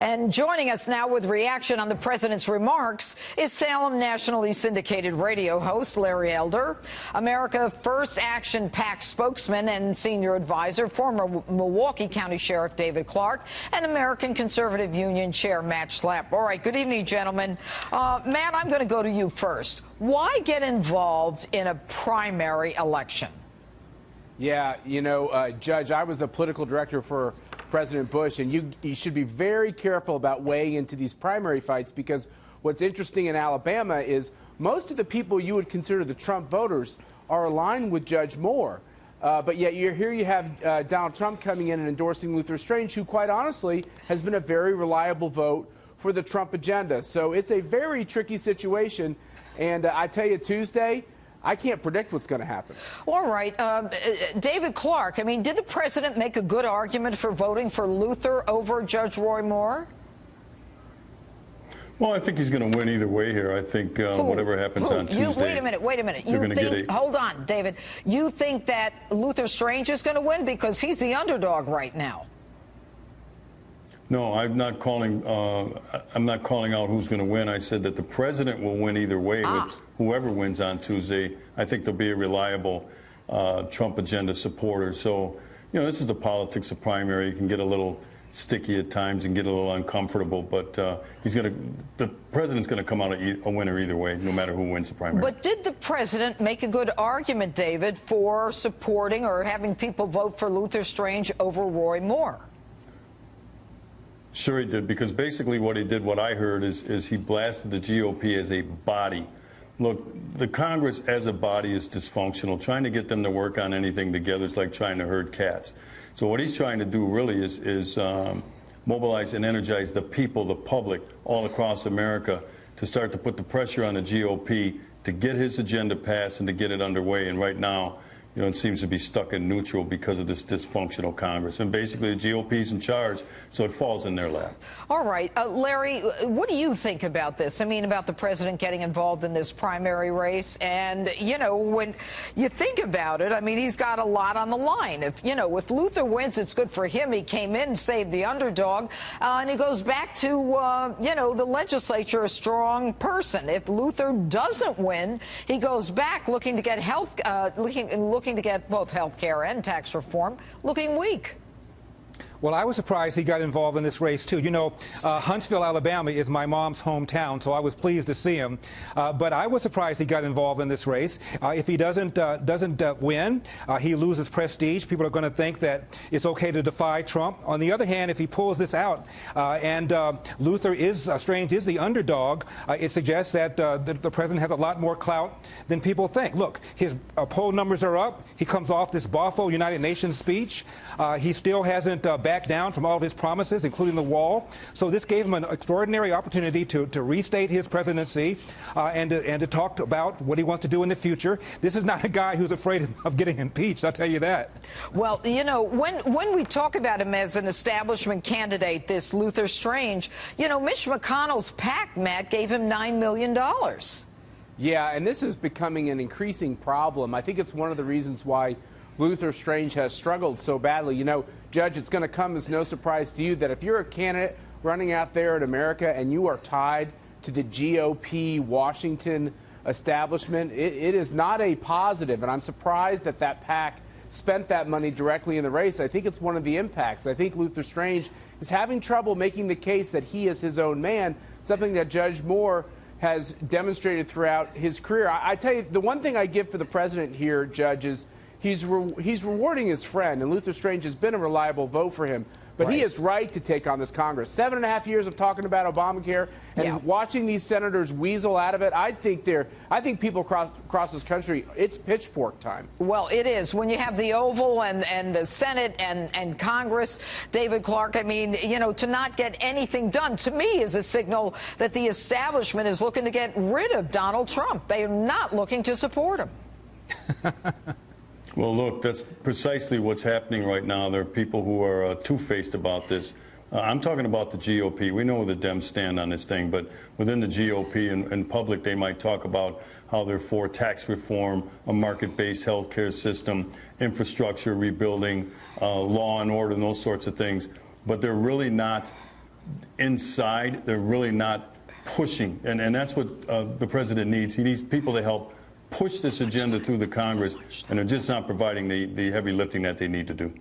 And joining us now with reaction on the president's remarks is Salem nationally syndicated radio host Larry Elder, America First Action PAC spokesman and senior advisor, former Milwaukee County Sheriff David Clarke, and American Conservative Union Chair Matt Schlapp. All right, good evening, gentlemen. Matt, I'm going to go to you first. Why get involved in a primary election? Yeah, Judge, I was the political director for President Bush, and you should be very careful about weighing into these primary fights, because what's interesting in Alabama is most of the people you would consider the Trump voters are aligned with Judge Moore. But yet here you have Donald Trump coming in and endorsing Luther Strange, who quite honestly has been a very reliable vote for the Trump agenda. So it's a very tricky situation. And I tell you, Tuesday, I can't predict what's going to happen. All right. David Clarke, I mean, did the president make a good argument for voting for Luther over Judge Roy Moore? Well, I think he's going to win either way here. I think whatever happens on Tuesday. Wait a minute. You think, hold on, David. You think that Luther Strange is going to win because he's the underdog right now? No, I'm not calling out who's going to win. I said that the president will win either way with whoever wins on Tuesday. I think there'll be a reliable Trump agenda supporter. So, this is the politics of primary. You can get a little sticky at times and get a little uncomfortable, but the president's going to come out a winner either way, no matter who wins the primary. But did the president make a good argument, David, for supporting or having people vote for Luther Strange over Roy Moore? Sure he did, because basically what he did, what I heard, is he blasted the GOP as a body. Look, the Congress as a body is dysfunctional. Trying to get them to work on anything together is like trying to herd cats. So what he's trying to do really is mobilize and energize the people, the public, all across America to start to put the pressure on the GOP to get his agenda passed and to get it underway. And right now, it seems to be stuck in neutral because of this dysfunctional Congress. And basically, the GOP's in charge, so it falls in their lap. All right. Larry, what do you think about this? I mean, about the president getting involved in this primary race? And, when you think about it, I mean, he's got a lot on the line. If Luther wins, it's good for him. He came in, saved the underdog, and he goes back to, the legislature, a strong person. If Luther doesn't win, he goes back looking to get looking to get both health care and tax reform, looking weak. Well, I was surprised he got involved in this race, too. Huntsville, Alabama is my mom's hometown, so I was pleased to see him. But I was surprised he got involved in this race. If he doesn't win, he loses prestige. People are going to think that it's okay to defy Trump. On the other hand, if he pulls this out and Luther Strange is the underdog, it suggests that the president has a lot more clout than people think. Look, his poll numbers are up. He comes off this Bothell United Nations speech. He still hasn't backed down from all of his promises, including the wall. So this gave him an extraordinary opportunity to restate his presidency and to talk about what he wants to do in the future. This is not a guy who's afraid of getting impeached, I'll tell you that. Well, when we talk about him as an establishment candidate, this Luther Strange, Mitch McConnell's PAC, Matt, gave him $9 million. Yeah, and this is becoming an increasing problem. I think it's one of the reasons why Luther Strange has struggled so badly. Judge, it's going to come as no surprise to you that if you're a candidate running out there in America and you are tied to the GOP Washington establishment, it is not a positive. And I'm surprised that PAC spent that money directly in the race. I think it's one of the impacts. I think Luther Strange is having trouble making the case that he is his own man, something that Judge Moore has demonstrated throughout his career. I tell you, the one thing I give for the president here, Judge, is he's rewarding his friend, and Luther Strange has been a reliable vote for him. But he is right to take on this Congress. 7.5 years of talking about Obamacare and watching these senators weasel out of it. I think people across this country, it's pitchfork time. Well, it is. When you have the Oval and the Senate and Congress, David Clarke, I mean, to not get anything done, to me, is a signal that the establishment is looking to get rid of Donald Trump. They are not looking to support him. Well, look, that's precisely what's happening right now. There are people who are two-faced about this. I'm talking about the GOP. We know where the Dems stand on this thing, but within the GOP and in public, they might talk about how they're for tax reform, a market-based health care system, infrastructure rebuilding, law and order, and those sorts of things. But they're really not inside, they're really not pushing. And that's what the president needs. He needs people to help push this agenda through the Congress, and they're just not providing the heavy lifting that they need to do.